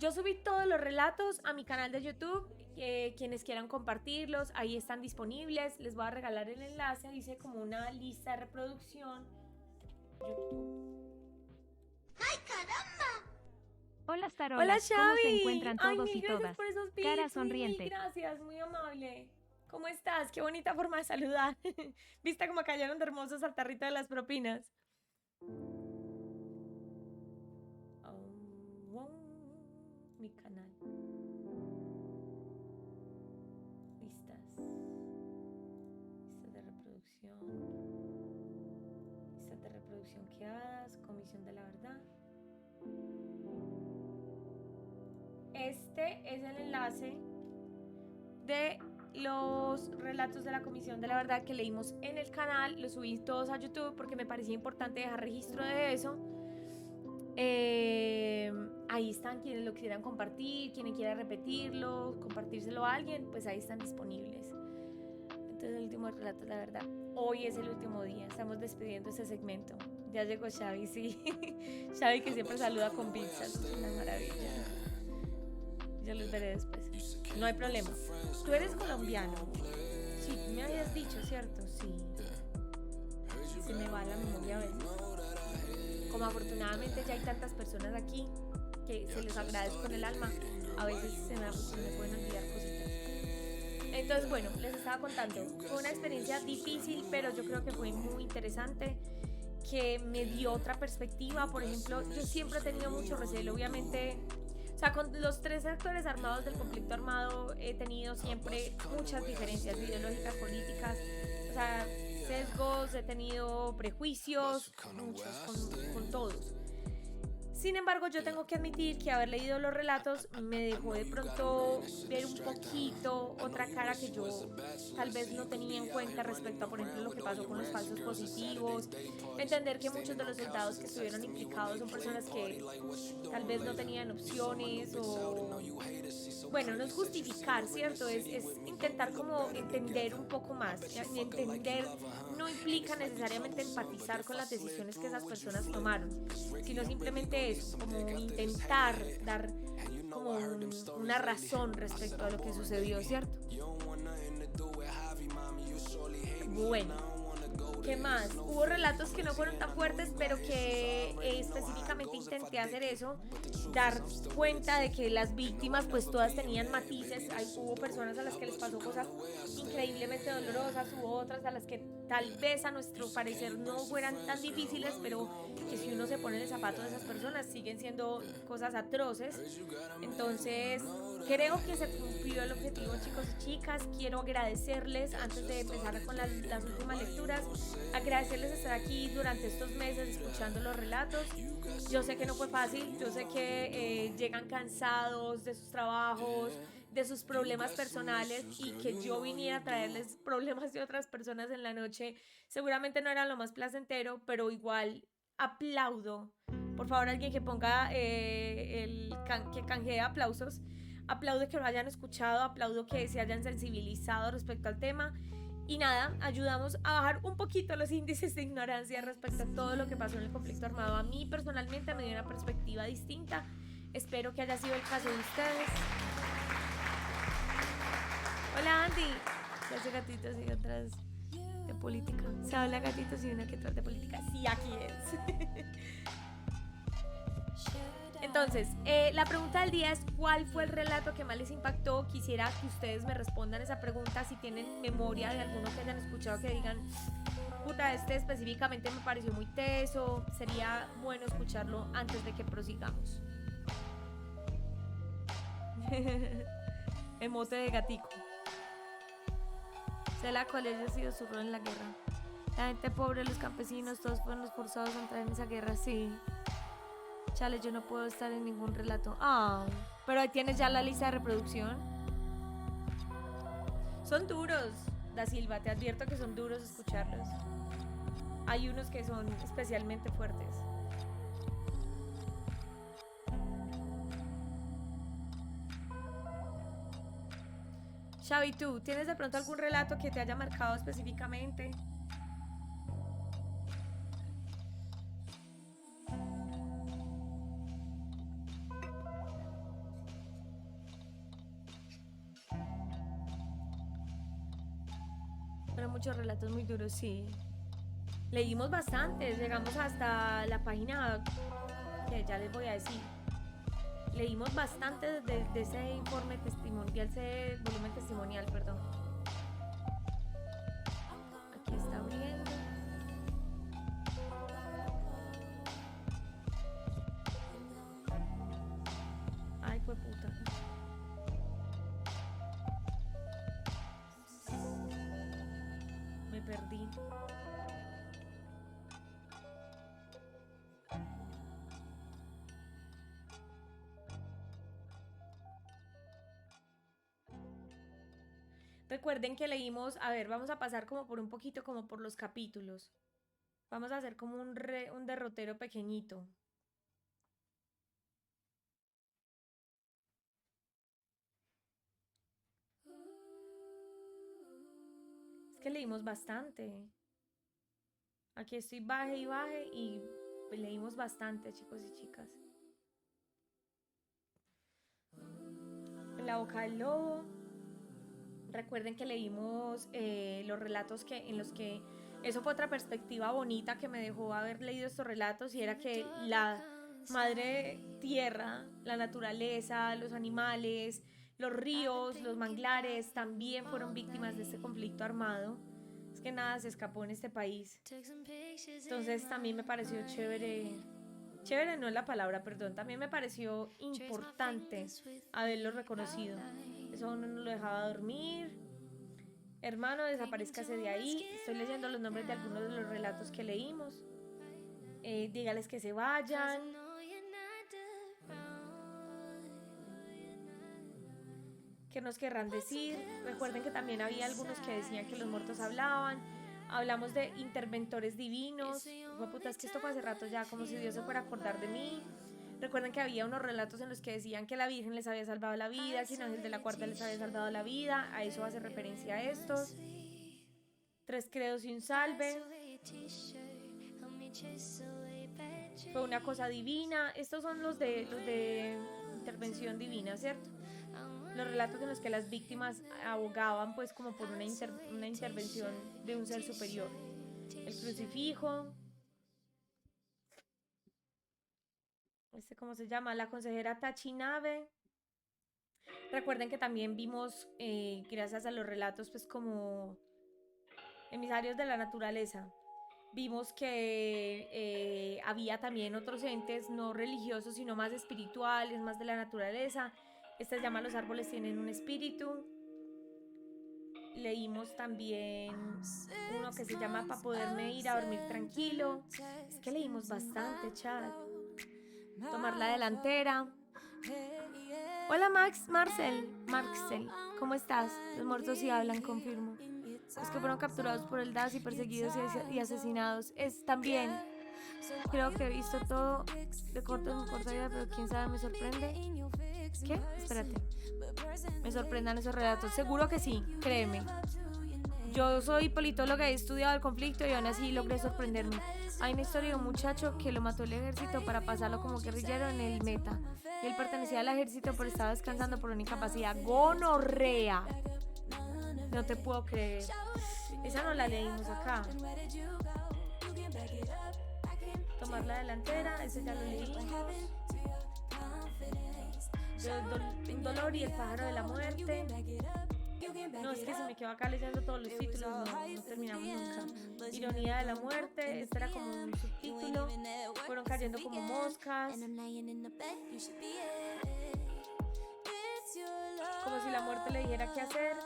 yo subí todos los relatos a mi canal de YouTube. Quienes quieran compartirlos, ahí están disponibles. Les voy a regalar el enlace. Dice como una lista de reproducción. ¡Ay, caramba! Hola, Hola, Starolas, Xavi. ¿cómo se encuentran Ay, todos mil y gracias todas? por esos bits. Cara Mil sonriente. gracias, muy amable. ¿Cómo estás? Qué bonita forma de saludar. ¿Viste cómo cayeron de hermosos al tarrito de las propinas? Mi canal. Listas. Listas de reproducción. Listas de reproducción creadas. Comisión de la verdad. Este es el enlace de los relatos de la Comisión de la Verdad que leímos en el canal. Los subí todos a YouTube porque me parecía importante dejar registro de eso. Ahí están quienes lo quieran compartir, quienes quieran repetirlo, compartírselo a alguien, pues ahí están disponibles. Entonces el último relato, la verdad. Hoy es el último día, estamos despidiendo ese segmento. Ya llegó Xavi, sí. Xavi que siempre saluda con pizzas, una maravilla. Yo los veré después. No hay problema. Tú eres colombiano. Sí, me habías dicho, ¿cierto? Sí. Se me va la memoria a veces. Como afortunadamente ya hay tantas personas aquí que se les agradezco con el alma, a veces se me pueden olvidar cositas. Entonces, bueno, les estaba contando, fue una experiencia difícil, pero yo creo que fue muy interesante, que me dio otra perspectiva. Por ejemplo, yo siempre he tenido mucho recelo, obviamente. O sea, con los 3 actores armados del conflicto armado he tenido siempre muchas diferencias ideológicas, políticas, o sea, sesgos, he tenido prejuicios, muchos, con todos. Sin embargo, yo tengo que admitir que haber leído los relatos me dejó de pronto ver un poquito otra cara que yo tal vez no tenía en cuenta respecto a, por ejemplo, lo que pasó con los falsos positivos. Entender que muchos de los soldados que estuvieron implicados son personas que tal vez no tenían opciones o... Bueno, no es justificar, ¿cierto? Es intentar como entender un poco más. Y entender no implica necesariamente empatizar con las decisiones que esas personas tomaron, sino simplemente eso, como intentar dar como una razón respecto a lo que sucedió, ¿cierto? Bueno, ¿qué más? Hubo relatos que no fueron tan fuertes, pero que específicamente intenté hacer eso, dar cuenta de que las víctimas pues todas tenían matices. Hubo personas a las que les pasó cosas increíblemente dolorosas, hubo otras a las que tal vez a nuestro parecer no fueran tan difíciles, pero que si uno se pone en el zapato de esas personas siguen siendo cosas atroces. Entonces creo que se cumplió el objetivo, chicos y chicas. Quiero agradecerles, antes de empezar con las últimas lecturas, agradecerles estar aquí durante estos meses escuchando los relatos. Yo sé que no fue fácil, yo sé que llegan cansados de sus trabajos, de sus problemas personales, y que yo viniera a traerles problemas de otras personas en la noche seguramente no era lo más placentero, pero igual aplaudo. Por favor, alguien que ponga que canjee aplausos. Aplaudo que lo hayan escuchado, aplaudo que se hayan sensibilizado respecto al tema. Y nada, ayudamos a bajar un poquito los índices de ignorancia respecto a todo lo que pasó en el conflicto armado. A mí personalmente me dio una perspectiva distinta. Espero que haya sido el caso de ustedes. Hola, Andy. Ya hace gatitos y otras de política. Se habla gatitos y una que otra de política. Sí, aquí es. Entonces, la pregunta del día es: ¿cuál fue el relato que más les impactó? Quisiera que ustedes me respondan esa pregunta. Si tienen memoria de alguno que hayan escuchado, que digan, puta, este específicamente me pareció muy teso. Sería bueno escucharlo antes de que prosigamos. Emote de gatico. Sé la cual haya sido su rol en la guerra. La gente pobre, los campesinos, todos fueron los forzados a entrar en esa guerra, sí. Chale, yo no puedo estar en ningún relato. Ah, pero ahí tienes ya la lista de reproducción. Son duros, Da Silva, te advierto que son duros escucharlos. Hay unos que son especialmente fuertes. Xavi, ¿tú tienes de pronto algún relato que te haya marcado específicamente? muchos relatos muy duros, sí. Leímos bastantes, llegamos hasta la página que ya les voy a decir. Leímos bastante de ese informe testimonial, ese volumen testimonial, perdón. Aquí está abriendo. Ay, fue puta. Me perdí. Recuerden que leímos, a ver, vamos a pasar como por un poquito, como por los capítulos. Vamos a hacer como un derrotero pequeñito. Es que leímos bastante. Aquí estoy baje y leímos bastante, chicos y chicas. En la boca del lobo. Recuerden que leímos los relatos en los que... Eso fue otra perspectiva bonita que me dejó haber leído estos relatos, y era que la madre tierra, la naturaleza, los animales, los ríos, los manglares también fueron víctimas de este conflicto armado. Es que nada se escapó en este país. Entonces también me pareció chévere. Chévere no es la palabra, perdón. También me pareció importante haberlo reconocido. Eso no nos lo dejaba dormir. Hermano, desaparezcase de ahí. Estoy leyendo los nombres de algunos de los relatos que leímos. Dígales que se vayan. ¿Qué nos querrán decir? Recuerden que también había algunos que decían que los muertos hablaban. Hablamos de interventores divinos. Puta, es que esto fue hace rato ya, como si Dios se fuera a acordar de mí. Recuerden que había unos relatos en los que decían que la Virgen les había salvado la vida, que un ángel de la guarda les había salvado la vida. A eso hace referencia a estos. 3 credos y un salve. Fue una cosa divina. Estos son los de intervención divina, ¿cierto? Los relatos en los que las víctimas abogaban pues como por una intervención de un ser superior. El crucifijo. ¿Cómo se llama? La consejera Tachinabe. Recuerden que también vimos, gracias a los relatos, pues como emisarios de la naturaleza, vimos que había también otros entes no religiosos, sino más espirituales, más de la naturaleza. Esta se llama Los árboles tienen un espíritu. Leímos también uno que se llama Para poderme ir a dormir tranquilo. Es que leímos bastante, chat. Tomar la delantera. Hola Marcel, ¿cómo estás? Los muertos sí hablan, confirmo. Los que fueron capturados por el DAS y perseguidos y asesinados. Es también. Creo que he visto todo de corto en corta vida, pero quién sabe, me sorprende. ¿Qué? Espérate. Me sorprendan esos relatos. Seguro que sí, créeme. Yo soy politóloga, he estudiado el conflicto y aún así logré sorprenderme. Hay una historia de un muchacho que lo mató el ejército para pasarlo como guerrillero en el Meta. Y él pertenecía al ejército pero estaba descansando por una incapacidad. ¡Gonorrea! No te puedo creer. Esa no la leímos acá. Tomar la delantera, ese ya lo leímos. Un dolor y el pájaro de la muerte. No, es que si me quedo acá leyendo todos los títulos, no terminamos nunca. Ironía de la muerte, este era como un subtítulo. Fueron cayendo como moscas. Como si la muerte le dijera qué hacer.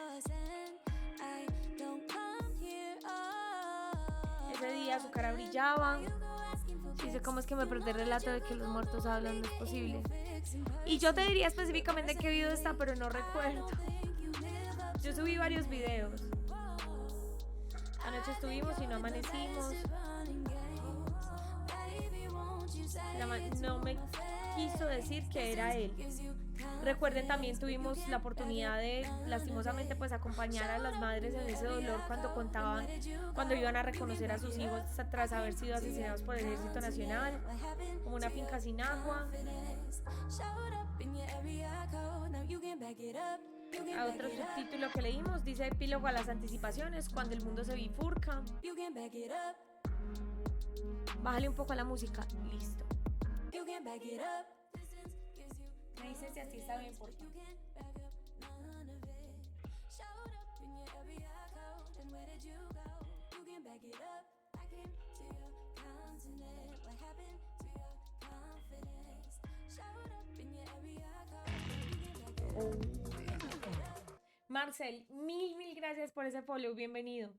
Ese día su cara brillaba. Dice, ¿cómo es que me perdí el relato de que los muertos hablan? No es posible. Y yo te diría específicamente qué video está, pero no recuerdo. Yo subí varios videos. Anoche estuvimos y no amanecimos. No me quiso decir que era él. Recuerden, también tuvimos la oportunidad de, lastimosamente, pues acompañar a las madres en ese dolor cuando iban a reconocer a sus hijos tras haber sido asesinados por el Ejército Nacional, como una finca sin agua. A otro subtítulo que leímos dice epílogo a las anticipaciones cuando el mundo se bifurca. Bájale un poco a la música. Listo. Me dice si así está bien, por favor. Oh. Marcel, mil gracias por ese follow, bienvenido.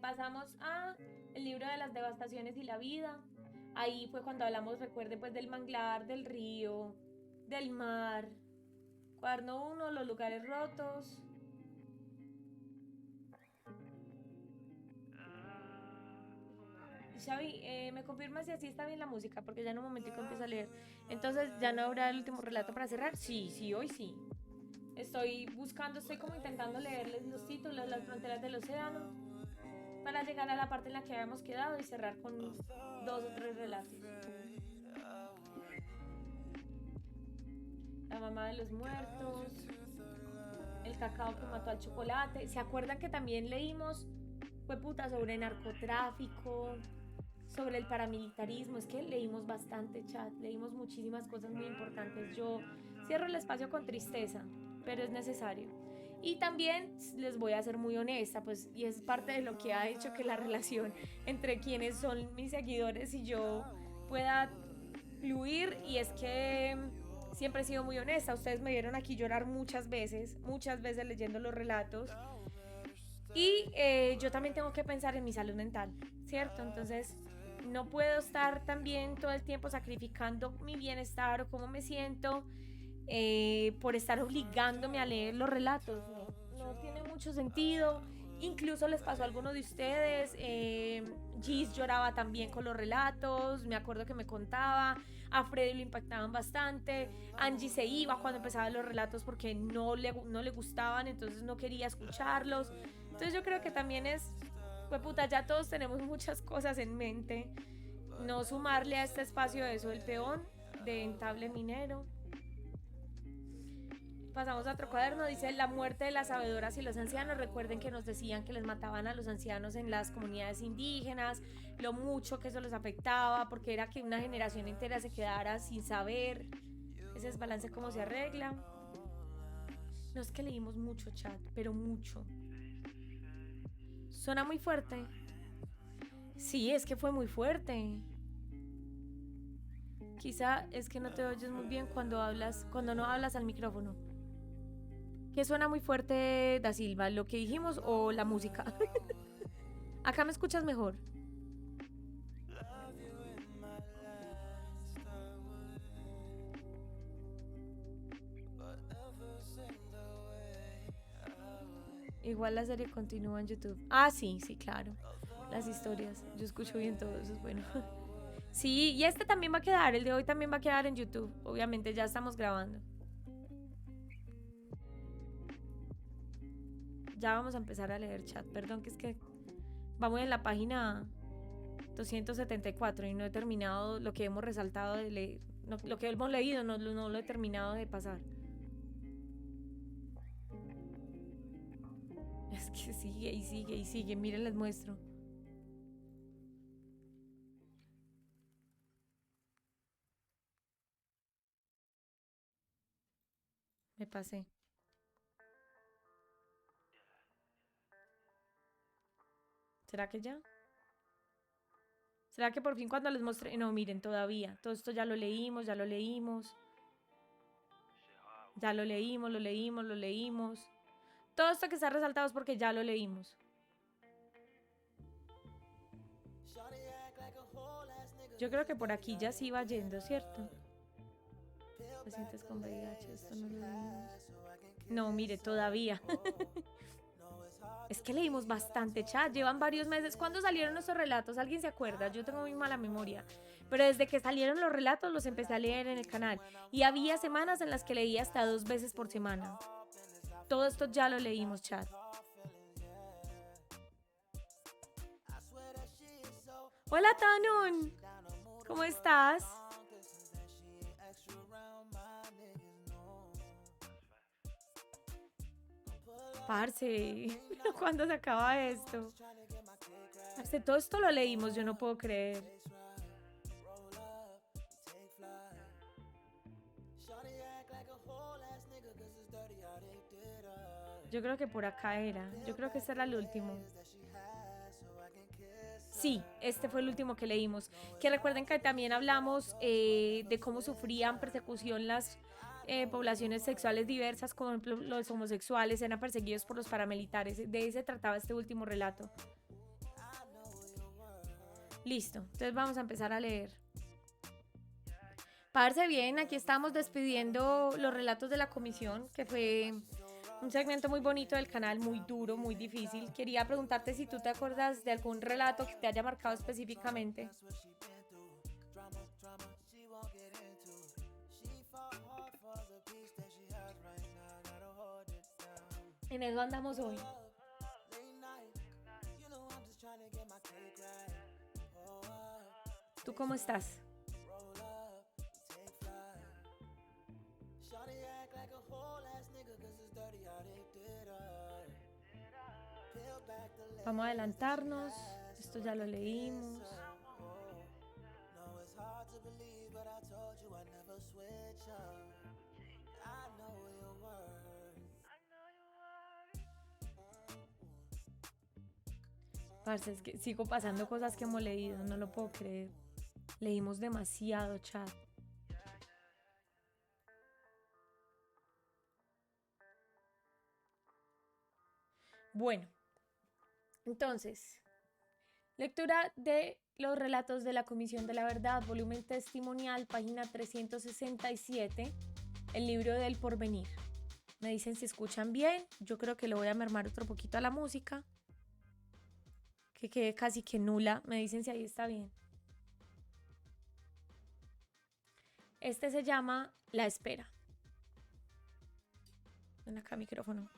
Pasamos a el libro de las devastaciones y la vida. Ahí fue cuando hablamos, recuerde, pues del manglar, del río, del mar. Cuaderno 1, los lugares rotos. Xavi, ¿me confirma si así está bien la música? Porque ya en un momentico empiezo a leer. Entonces, ¿ya no habrá el último relato para cerrar? Sí, hoy sí. Estoy como intentando leerles los títulos, las fronteras del océano, para llegar a la parte en la que habíamos quedado y cerrar con 2 o 3 relatos. La mamá de los muertos, el cacao que mató al chocolate. ¿Se acuerdan que también leímos, fue puta, sobre narcotráfico, sobre el paramilitarismo? Es que leímos bastante, chat, leímos muchísimas cosas muy importantes. Yo cierro el espacio con tristeza, pero es necesario. Y también les voy a ser muy honesta, pues, y es parte de lo que ha hecho que la relación entre quienes son mis seguidores y yo pueda fluir, y es que siempre he sido muy honesta. Ustedes me vieron aquí llorar muchas veces leyendo los relatos, y yo también tengo que pensar en mi salud mental, ¿cierto? Entonces no puedo estar también todo el tiempo sacrificando mi bienestar o cómo me siento por estar obligándome a leer los relatos. No tiene mucho sentido. Incluso les pasó a alguno de ustedes. Gis lloraba también con los relatos, me acuerdo que me contaba. A Freddy lo impactaban bastante. Angie se iba cuando empezaban los relatos porque no le gustaban, entonces no quería escucharlos. Entonces yo creo que también pues puta, ya todos tenemos muchas cosas en mente. No sumarle a este espacio eso del peón de Entable Minero. Pasamos a otro cuaderno, dice la muerte de las sabedoras y los ancianos. Recuerden que nos decían que les mataban a los ancianos en las comunidades indígenas, lo mucho que eso los afectaba, porque era que una generación entera se quedara sin saber. Ese desbalance, ¿cómo se arregla? No, es que leímos mucho, chat, pero mucho. ¿Suena muy fuerte? Sí, es que fue muy fuerte. Quizá es que no te oyes muy bien cuando no hablas al micrófono. ¿Qué suena muy fuerte, Da Silva? ¿Lo que dijimos o la música? Acá me escuchas mejor. Igual la serie continúa en YouTube. Ah, sí, claro. Las historias. Yo escucho bien todo, eso es bueno. Sí, y este también va a quedar, el de hoy también va a quedar en YouTube. Obviamente ya estamos grabando. Ya vamos a empezar a leer, chat. Perdón, que es que vamos en la página 274 y no he terminado lo que hemos resaltado de leer. No, lo que hemos leído no lo he terminado de pasar. Es que sigue. Miren, les muestro. Me pasé. ¿Será que ya? ¿Será que por fin cuando les mostré? No, miren, todavía. Todo esto ya lo leímos. Ya lo leímos. Todo esto que está resaltado es porque ya lo leímos. Yo creo que por aquí ya se iba yendo, ¿cierto? Pacientes con VIH, esto no lo leímos. No, mire, todavía. Es que leímos bastante, chat. Llevan varios meses. ¿Cuándo salieron nuestros relatos? ¿Alguien se acuerda? Yo tengo muy mala memoria. Pero desde que salieron los relatos los empecé a leer en el canal. Y había semanas en las que leía hasta 2 veces por semana. Todo esto ya lo leímos, chat. Hola, Tanun. ¿Cómo estás? Parce, ¿cuándo se acaba esto? Parce, todo esto lo leímos, yo no puedo creer. Yo creo que por acá era. Yo creo que este era el último. Sí, este fue el último que leímos. Que recuerden que también hablamos de cómo sufrían persecución las poblaciones sexuales diversas, como por ejemplo los homosexuales, eran perseguidos por los paramilitares. De ese trataba este último relato. Listo, entonces vamos a empezar a leer. Parce, bien, aquí estamos despidiendo los relatos de la comisión, que fue un segmento muy bonito del canal, muy duro, muy difícil. Quería preguntarte si tú te acuerdas de algún relato que te haya marcado específicamente. En eso andamos hoy. ¿Tú cómo estás? Vamos a adelantarnos. Esto ya lo leímos. Parce, es que sigo pasando cosas que hemos leído, no lo puedo creer. Leímos demasiado, chat. Bueno, entonces, lectura de los relatos de la Comisión de la Verdad, volumen testimonial, página 367, el libro del porvenir. Me dicen si escuchan bien, yo creo que le voy a mermar otro poquito a la música, que quede casi que nula, me dicen si ahí está bien. Este se llama La Espera. Ven acá, micrófono.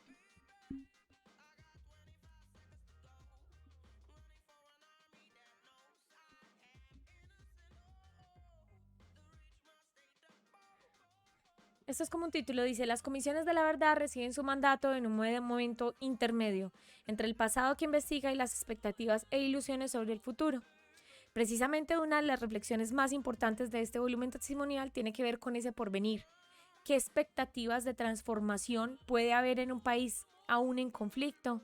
Esto es como un título, dice, las comisiones de la verdad reciben su mandato en un momento intermedio entre el pasado que investiga y las expectativas e ilusiones sobre el futuro. Precisamente una de las reflexiones más importantes de este volumen testimonial tiene que ver con ese porvenir. ¿Qué expectativas de transformación puede haber en un país aún en conflicto?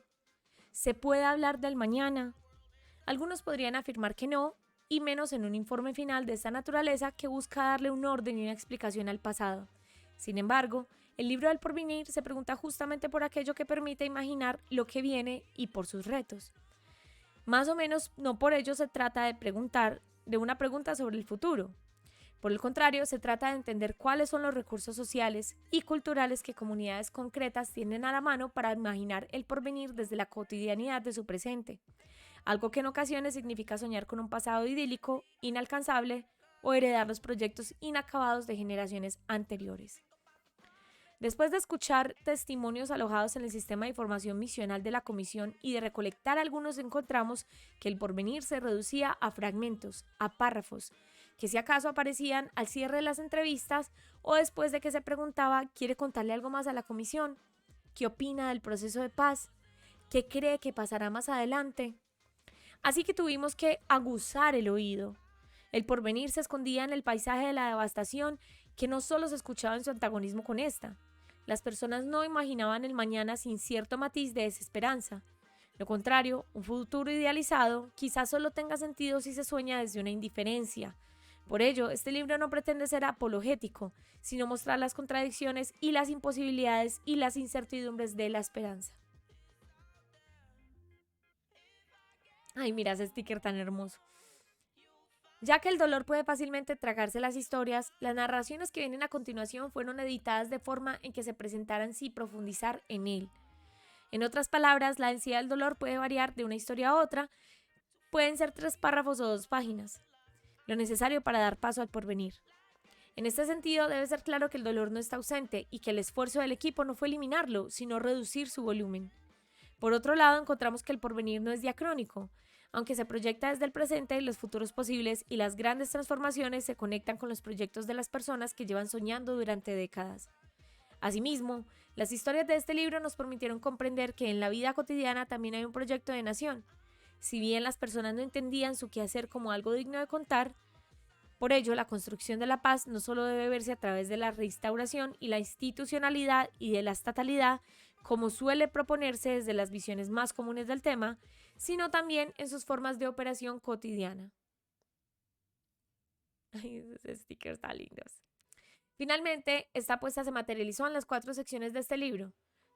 ¿Se puede hablar del mañana? Algunos podrían afirmar que no, y menos en un informe final de esta naturaleza que busca darle un orden y una explicación al pasado. Sin embargo, el libro del porvenir se pregunta justamente por aquello que permite imaginar lo que viene y por sus retos. Más o menos, no por ello se trata de una pregunta sobre el futuro. Por el contrario, se trata de entender cuáles son los recursos sociales y culturales que comunidades concretas tienen a la mano para imaginar el porvenir desde la cotidianidad de su presente. Algo que en ocasiones significa soñar con un pasado idílico, inalcanzable, o heredar los proyectos inacabados de generaciones anteriores. Después de escuchar testimonios alojados en el sistema de información misional de la comisión y de recolectar algunos, encontramos que el porvenir se reducía a fragmentos, a párrafos, que si acaso aparecían al cierre de las entrevistas o después de que se preguntaba, ¿quiere contarle algo más a la comisión? ¿Qué opina del proceso de paz? ¿Qué cree que pasará más adelante? Así que tuvimos que aguzar el oído. El porvenir se escondía en el paisaje de la devastación que no solo se escuchaba en su antagonismo con esta. Las personas no imaginaban el mañana sin cierto matiz de desesperanza. Lo contrario, un futuro idealizado quizás solo tenga sentido si se sueña desde una indiferencia. Por ello, este libro no pretende ser apologético, sino mostrar las contradicciones y las imposibilidades y las incertidumbres de la esperanza. Ay, mira ese sticker tan hermoso. Ya que el dolor puede fácilmente tragarse las historias, las narraciones que vienen a continuación fueron editadas de forma en que se presentaran sin profundizar en él. En otras palabras, la densidad del dolor puede variar de una historia a otra, pueden ser 3 párrafos o 2 páginas, lo necesario para dar paso al porvenir. En este sentido, debe ser claro que el dolor no está ausente y que el esfuerzo del equipo no fue eliminarlo, sino reducir su volumen. Por otro lado, encontramos que el porvenir no es diacrónico. Aunque se proyecta desde el presente, los futuros posibles y las grandes transformaciones se conectan con los proyectos de las personas que llevan soñando durante décadas. Asimismo, Las historias de este libro nos permitieron comprender que en la vida cotidiana también hay un proyecto de nación. Si bien las personas no entendían su quehacer como algo digno de contar, por ello la construcción de la paz no solo debe verse a través de la reinstauración y la institucionalidad y de la estatalidad, como suele proponerse desde las visiones más comunes del tema, sino también en sus formas de operación cotidiana. Ay, esos stickers tan lindos. Finalmente, esta apuesta se materializó en las 4 secciones de este libro.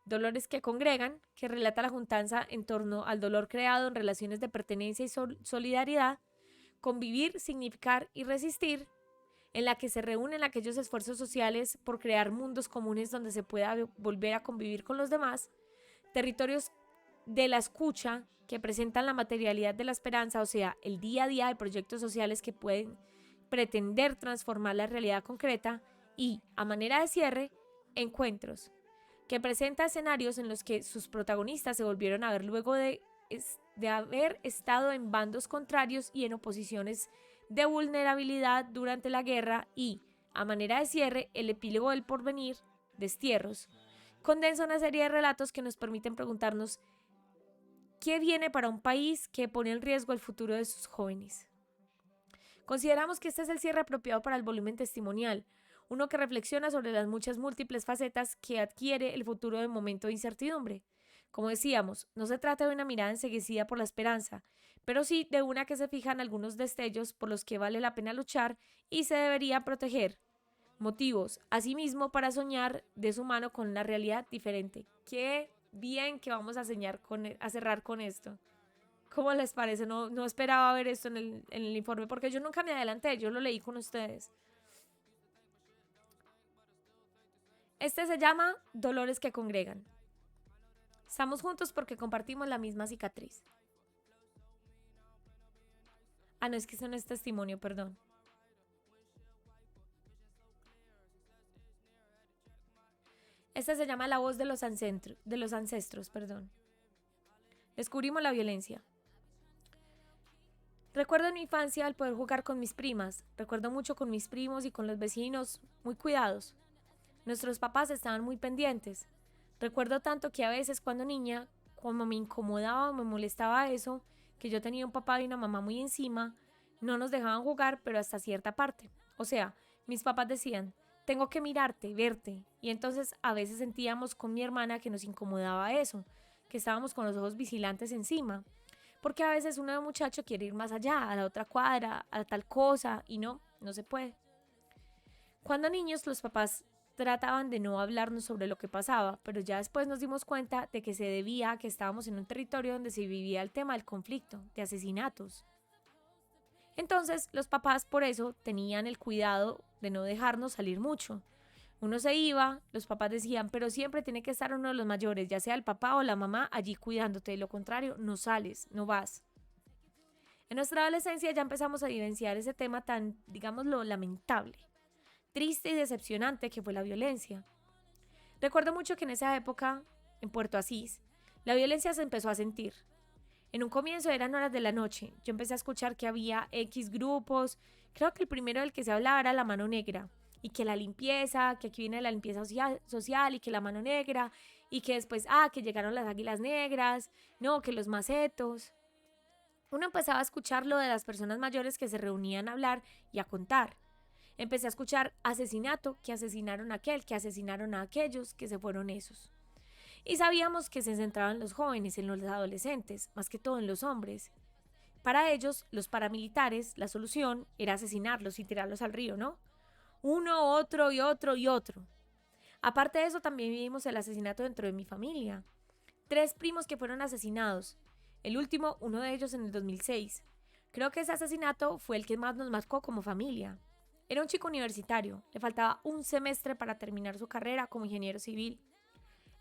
Dolores que congregan, que relata la juntanza en torno al dolor creado en relaciones de pertenencia y solidaridad. Convivir, significar y resistir, en la que se reúnen aquellos esfuerzos sociales por crear mundos comunes donde se pueda volver a convivir con los demás. Territorios de la escucha, que presentan la materialidad de la esperanza, o sea, el día a día de proyectos sociales que pueden pretender transformar la realidad concreta. Y, a manera de cierre, encuentros, que presenta escenarios en los que sus protagonistas se volvieron a ver luego de haber estado en bandos contrarios y en oposiciones de vulnerabilidad durante la guerra. Y, a manera de cierre, el epílogo del porvenir, Destierros, condensa una serie de relatos que nos permiten preguntarnos ¿qué viene para un país que pone en riesgo el futuro de sus jóvenes? Consideramos que este es el cierre apropiado para el volumen testimonial, uno que reflexiona sobre las muchas múltiples facetas que adquiere el futuro de momento de incertidumbre. Como decíamos, no se trata de una mirada enceguecida por la esperanza, pero sí de una que se fija en algunos destellos por los que vale la pena luchar y se debería proteger. Motivos, asimismo, para soñar de su mano con una realidad diferente. Qué bien que vamos a cerrar con esto. ¿Cómo les parece? No esperaba ver esto en el informe, porque yo nunca me adelanté, yo lo leí con ustedes. Este se llama Dolores que congregan. Estamos juntos porque compartimos la misma cicatriz. Ah, no, es que eso no es testimonio, perdón. Este se llama La voz de los ancestros. Descubrimos la violencia. Recuerdo en mi infancia el poder jugar con mis primas. Recuerdo mucho con mis primos y con los vecinos, muy cuidados. Nuestros papás estaban muy pendientes. Recuerdo tanto que a veces cuando niña, como me incomodaba o me molestaba eso, que yo tenía un papá y una mamá muy encima, no nos dejaban jugar, pero hasta cierta parte. O sea, mis papás decían, tengo que mirarte, verte. Y entonces a veces sentíamos con mi hermana que nos incomodaba eso, que estábamos con los ojos vigilantes encima. Porque a veces uno de muchacho quiere ir más allá, a la otra cuadra, a tal cosa, y no se puede. Cuando niños los papás trataban de no hablarnos sobre lo que pasaba, pero ya después nos dimos cuenta de que se debía a que estábamos en un territorio donde se vivía el tema del conflicto, de asesinatos. Entonces los papás por eso tenían el cuidado de no dejarnos salir mucho. Uno se iba, los papás decían, pero siempre tiene que estar uno de los mayores, ya sea el papá o la mamá, allí cuidándote, de lo contrario no sales, no vas. En nuestra adolescencia ya empezamos a vivenciar ese tema tan, digámoslo, lamentable, triste y decepcionante que fue la violencia. Recuerdo mucho que en esa época, en Puerto Asís, la violencia se empezó a sentir. En un comienzo eran horas de la noche, yo empecé a escuchar que había X grupos, creo que el primero del que se hablaba era la Mano Negra, y que la limpieza, que aquí viene la limpieza social y que la Mano Negra, y que después, que llegaron las Águilas Negras, no, que los macetos. Uno empezaba a escuchar lo de las personas mayores que se reunían a hablar y a contar. Empecé a escuchar asesinato, que asesinaron a aquel, que asesinaron a aquellos, que se fueron esos. Y sabíamos que se centraban en los jóvenes, en los adolescentes, más que todo en los hombres. Para ellos, los paramilitares, la solución era asesinarlos y tirarlos al río, ¿no? Uno, otro y otro y otro. Aparte de eso, también vivimos el asesinato dentro de mi familia. 3 primos que fueron asesinados. El último, uno de ellos en el 2006. Creo que ese asesinato fue el que más nos marcó como familia. Era un chico universitario, le faltaba un semestre para terminar su carrera como ingeniero civil.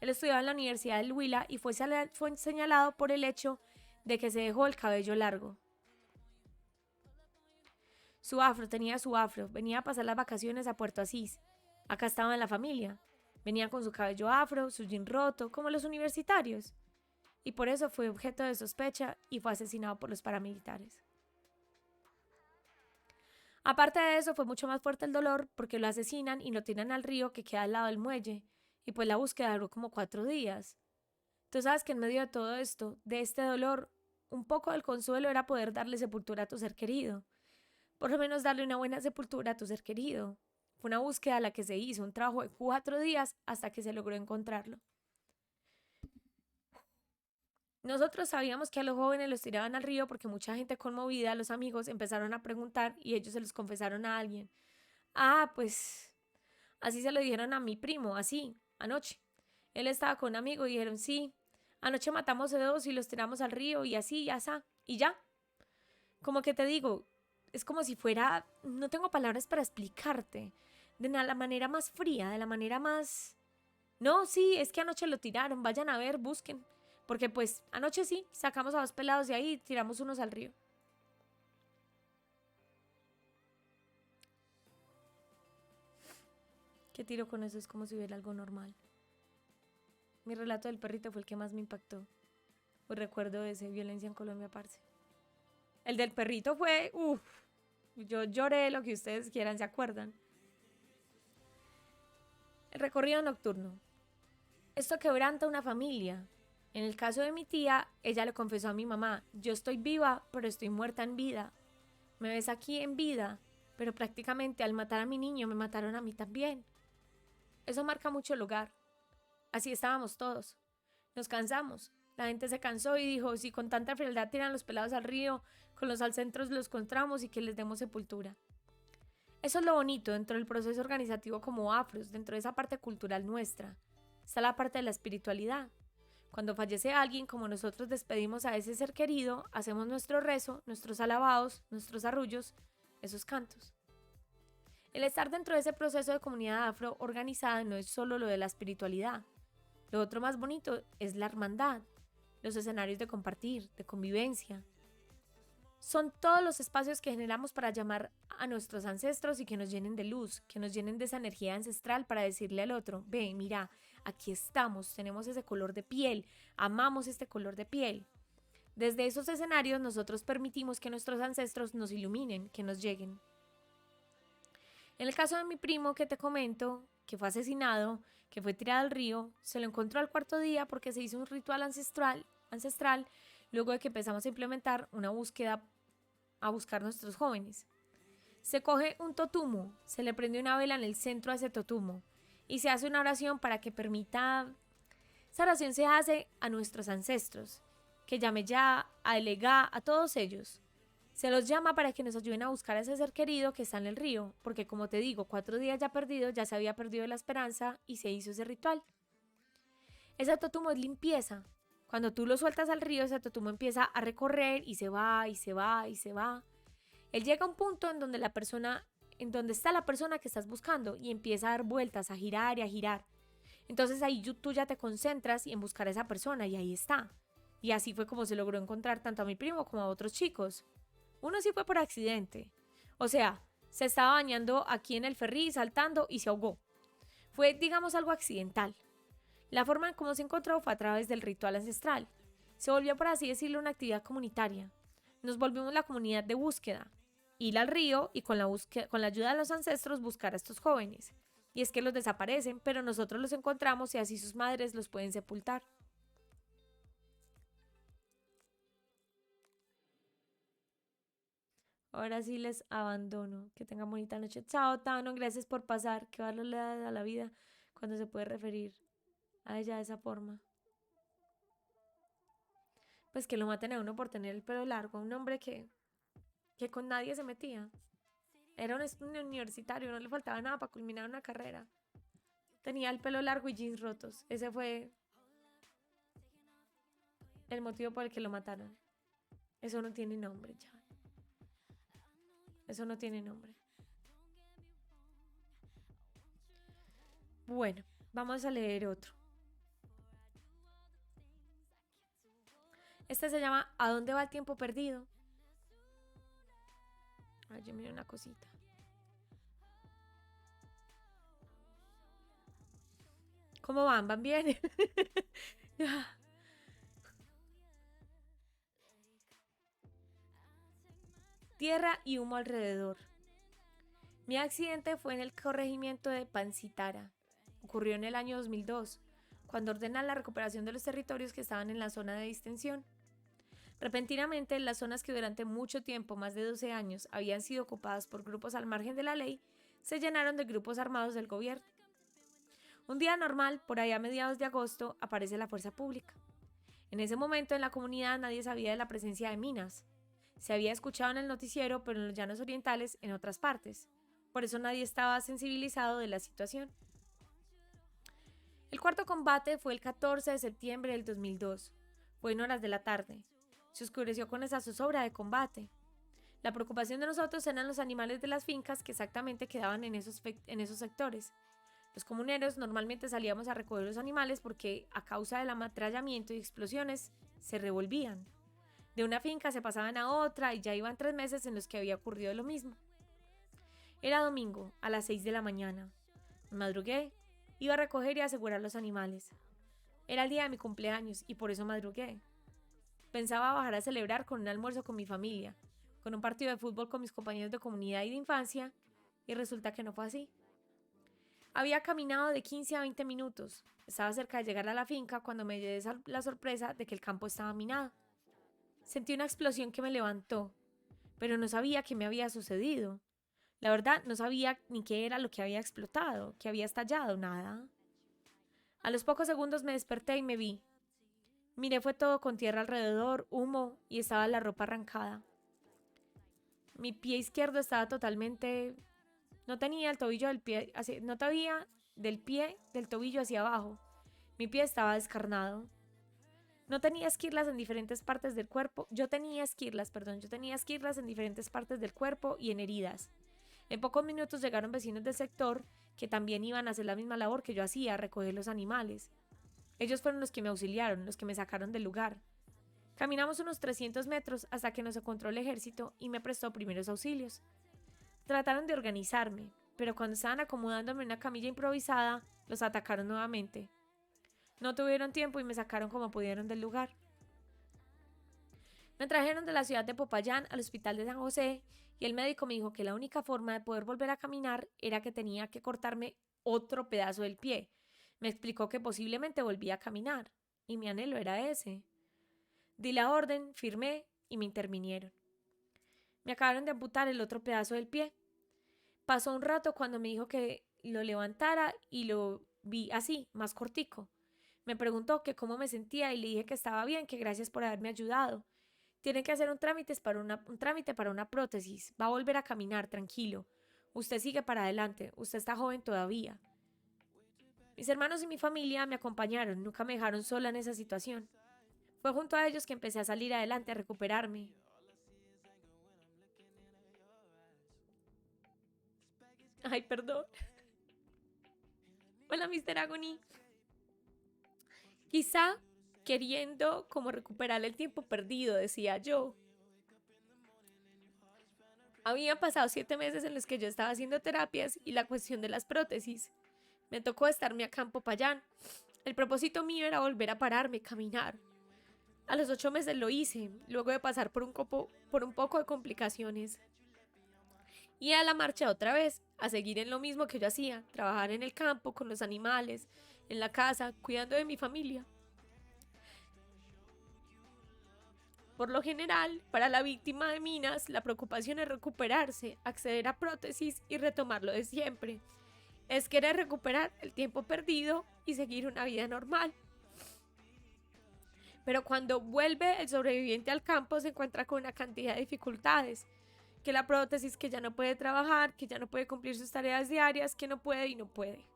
Él estudiaba en la Universidad del Huila y fue señalado por el hecho de que se dejó el cabello largo. Tenía su afro, venía a pasar las vacaciones a Puerto Asís. Acá estaba en la familia. Venía con su cabello afro, su jean roto, como los universitarios. Y por eso fue objeto de sospecha y fue asesinado por los paramilitares. Aparte de eso, fue mucho más fuerte el dolor porque lo asesinan y lo tiran al río que queda al lado del muelle. y pues la búsqueda duró como 4 días. Tú sabes que en medio de todo esto, de este dolor, un poco del consuelo era poder darle sepultura a tu ser querido. Por lo menos darle una buena sepultura a tu ser querido. Fue una búsqueda a la que se hizo, un trabajo de 4 días hasta que se logró encontrarlo. Nosotros sabíamos que a los jóvenes los tiraban al río porque mucha gente conmovida, los amigos, empezaron a preguntar y ellos se los confesaron a alguien. Ah, pues así se lo dijeron a mi primo, así, anoche. Él estaba con un amigo y dijeron, sí, anoche matamos a 2 y los tiramos al río y así, y así, y ya. Como que te digo, es como si fuera, no tengo palabras para explicarte, de la manera más fría, de la manera más... No, sí, es que anoche lo tiraron, vayan a ver, busquen. Porque pues anoche sí, sacamos a 2 pelados de ahí y tiramos unos al río. ¿Qué tiro con eso? Es como si hubiera algo normal. Mi relato del perrito fue el que más me impactó. Pues recuerdo ese, violencia en Colombia, parce. El del perrito fue, yo lloré lo que ustedes quieran, ¿se acuerdan? El recorrido nocturno. Esto quebranta una familia. En el caso de mi tía, ella le confesó a mi mamá, yo estoy viva, pero estoy muerta en vida. Me ves aquí en vida, pero prácticamente al matar a mi niño me mataron a mí también. Eso marca mucho el hogar. Así estábamos todos. Nos cansamos. La gente se cansó y dijo, si con tanta frialdad tiran los pelados al río, con los alcentros los encontramos y que les demos sepultura. Eso es lo bonito dentro del proceso organizativo como afros, dentro de esa parte cultural nuestra. Está la parte de la espiritualidad. Cuando fallece alguien, como nosotros despedimos a ese ser querido, hacemos nuestro rezo, nuestros alabados, nuestros arrullos, esos cantos. El estar dentro de ese proceso de comunidad afro organizada no es solo lo de la espiritualidad. Lo otro más bonito es la hermandad, los escenarios de compartir, de convivencia. Son todos los espacios que generamos para llamar a nuestros ancestros y que nos llenen de luz, que nos llenen de esa energía ancestral para decirle al otro, ve, mira, aquí estamos, tenemos ese color de piel, amamos este color de piel. Desde esos escenarios nosotros permitimos que nuestros ancestros nos iluminen, que nos lleguen. En el caso de mi primo que te comento, que fue asesinado, que fue tirado al río, se lo encontró al 4.º día porque se hizo un ritual ancestral luego de que empezamos a implementar una búsqueda a buscar nuestros jóvenes. Se coge un totumo, se le prende una vela en el centro a ese totumo y se hace una oración para que permita... Esa oración se hace a nuestros ancestros, que llame ya, a Elegá, a todos ellos. Se los llama para que nos ayuden a buscar a ese ser querido que está en el río, porque como te digo, 4 días ya perdido, ya se había perdido la esperanza y se hizo ese ritual. Ese totumo es limpieza. Cuando tú lo sueltas al río, ese totumo empieza a recorrer y se va, y se va, y se va. Él llega a un punto en donde está la persona que estás buscando y empieza a dar vueltas, a girar y a girar. Entonces ahí tú ya te concentras en buscar a esa persona y ahí está. Y así fue como se logró encontrar tanto a mi primo como a otros chicos. Uno sí fue por accidente. O sea, se estaba bañando aquí en el ferry, saltando y se ahogó. Fue, digamos, algo accidental. La forma en cómo se encontró fue a través del ritual ancestral. Se volvió, por así decirlo, una actividad comunitaria. Nos volvimos la comunidad de búsqueda. Ir al río y con la ayuda de los ancestros buscar a estos jóvenes. Y es que los desaparecen, pero nosotros los encontramos y así sus madres los pueden sepultar. Ahora sí les abandono. Que tengan bonita noche. Chao, Tano. Gracias por pasar. Qué valor le da a la vida cuando se puede referir a ella de esa forma. Pues que lo maten a uno por tener el pelo largo. Un hombre que con nadie se metía. Era un universitario. No le faltaba nada para culminar una carrera. Tenía el pelo largo y jeans rotos. Ese fue el motivo por el que lo mataron. Eso no tiene nombre, ya. Eso no tiene nombre. Bueno, vamos a leer otro. Este se llama ¿A dónde va el tiempo perdido? Ay, yo miré una cosita. ¿Cómo van? ¿Van bien? Tierra y humo alrededor. Mi accidente fue en el corregimiento de Pancitara. ocurrió en el año 2002, cuando ordenan la recuperación de los territorios que estaban en la zona de distensión. Repentinamente, las zonas que durante mucho tiempo, más de 12 años, habían sido ocupadas por grupos al margen de la ley, se llenaron de grupos armados del gobierno. Un día normal, por allá a mediados de agosto, aparece la fuerza pública. En ese momento en la comunidad nadie sabía de la presencia de minas. Se había escuchado en el noticiero, pero en los llanos orientales en otras partes. Por eso nadie estaba sensibilizado de la situación. El cuarto combate fue el 14 de septiembre del 2002. Fue en horas de la tarde. Se oscureció con esa zozobra de combate. La preocupación de nosotros eran los animales de las fincas que exactamente quedaban en esos sectores. Los comuneros normalmente salíamos a recoger los animales porque, a causa del ametrallamiento y explosiones, se revolvían. De una finca se pasaban a otra y ya iban 3 meses en los que había ocurrido lo mismo. Era domingo, a las 6 de la mañana. Me madrugué, iba a recoger y asegurar los animales. Era el día de mi cumpleaños y por eso madrugué. Pensaba bajar a celebrar con un almuerzo con mi familia, con un partido de fútbol con mis compañeros de comunidad y de infancia, y resulta que no fue así. Había caminado de 15 a 20 minutos. Estaba cerca de llegar a la finca cuando me llevé la sorpresa de que el campo estaba minado. Sentí una explosión que me levantó, pero no sabía qué me había sucedido. La verdad, no sabía ni qué era lo que había explotado, qué había estallado, nada. A los pocos segundos me desperté y me vi. Miré, fue todo con tierra alrededor, humo y estaba la ropa arrancada. Mi pie izquierdo estaba totalmente... No tenía el tobillo del pie, no tenía del pie del tobillo hacia abajo. Mi pie estaba descarnado. No tenía esquirlas en diferentes partes del cuerpo. Yo tenía esquirlas en diferentes partes del cuerpo y en heridas. En pocos minutos llegaron vecinos del sector que también iban a hacer la misma labor que yo hacía, recoger los animales. Ellos fueron los que me auxiliaron, los que me sacaron del lugar. Caminamos unos 300 metros hasta que nos encontró el ejército y me prestó primeros auxilios. Trataron de organizarme, pero cuando estaban acomodándome en una camilla improvisada, los atacaron nuevamente. No tuvieron tiempo y me sacaron como pudieron del lugar. Me trajeron de la ciudad de Popayán al hospital de San José y el médico me dijo que la única forma de poder volver a caminar era que tenía que cortarme otro pedazo del pie. Me explicó que posiblemente volvía a caminar y mi anhelo era ese. Di la orden, firmé y me intervinieron. Me acabaron de amputar el otro pedazo del pie. Pasó un rato cuando me dijo que lo levantara y lo vi así, más cortico. Me preguntó que cómo me sentía y le dije que estaba bien, que gracias por haberme ayudado. Tiene que hacer un trámite para una prótesis. Va a volver a caminar, tranquilo. Usted sigue para adelante, usted está joven todavía. Mis hermanos y mi familia me acompañaron, nunca me dejaron sola en esa situación. Fue junto a ellos que empecé a salir adelante, a recuperarme. Ay, perdón. Hola, Mr. Agony. Quizá queriendo como recuperar el tiempo perdido, decía yo. Habían pasado 7 meses en los que yo estaba haciendo terapias y la cuestión de las prótesis. Me tocó estarme a campo Payán. El propósito mío era volver a pararme, caminar. A los 8 meses lo hice, luego de pasar por un poco de complicaciones. Y a la marcha otra vez, a seguir en lo mismo que yo hacía, trabajar en el campo, con los animales, en la casa, cuidando de mi familia. Por lo general, para la víctima de minas, la preocupación es recuperarse, acceder a prótesis y retomar lo de siempre. Es querer recuperar el tiempo perdido y seguir una vida normal. Pero cuando vuelve el sobreviviente al campo se encuentra con una cantidad de dificultades. Que la prótesis, que ya no puede trabajar, que ya no puede cumplir sus tareas diarias, que no puede y no puede.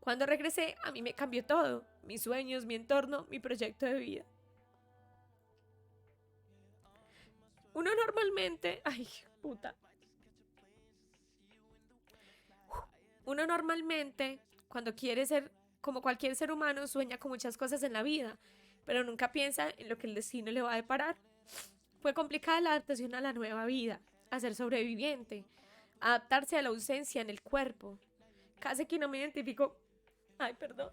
Cuando regresé, a mí me cambió todo. Mis sueños, mi entorno, mi proyecto de vida. Uno normalmente... Ay, puta. Uno normalmente, cuando quiere ser como cualquier ser humano, sueña con muchas cosas en la vida, pero nunca piensa en lo que el destino le va a deparar. Fue complicada la adaptación a la nueva vida, a ser sobreviviente, a adaptarse a la ausencia en el cuerpo. Casi que no me identifico. Ay, perdón.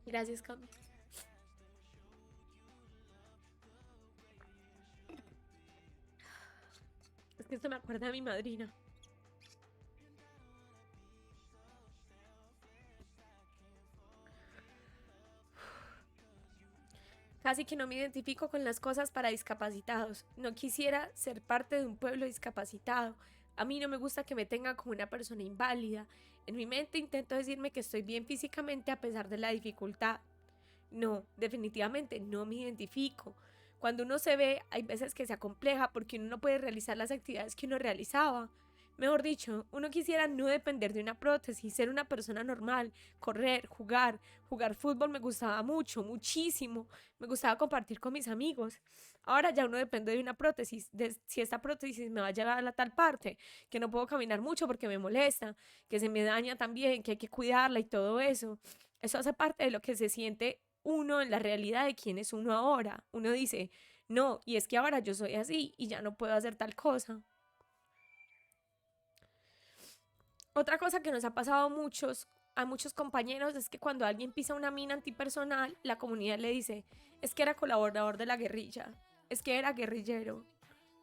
Gracias, Cami. Es que esto me acuerda a mi madrina. Casi que no me identifico con las cosas para discapacitados. No quisiera ser parte de un pueblo discapacitado. A mí no me gusta que me tengan como una persona inválida. En mi mente intento decirme que estoy bien físicamente a pesar de la dificultad. No, definitivamente no me identifico. Cuando uno se ve, hay veces que se acompleja porque uno no puede realizar las actividades que uno realizaba. Mejor dicho, uno quisiera no depender de una prótesis, ser una persona normal, correr, jugar fútbol me gustaba mucho, muchísimo, me gustaba compartir con mis amigos. Ahora ya uno depende de una prótesis, de si esta prótesis me va a llevar a la tal parte, que no puedo caminar mucho porque me molesta, que se me daña también, que hay que cuidarla y todo eso. Eso hace parte de lo que se siente uno en la realidad de quién es uno ahora. Uno dice, no, y es que ahora yo soy así y ya no puedo hacer tal cosa. Otra cosa que nos ha pasado a muchos compañeros es que cuando alguien pisa una mina antipersonal, la comunidad le dice, es que era colaborador de la guerrilla, es que era guerrillero.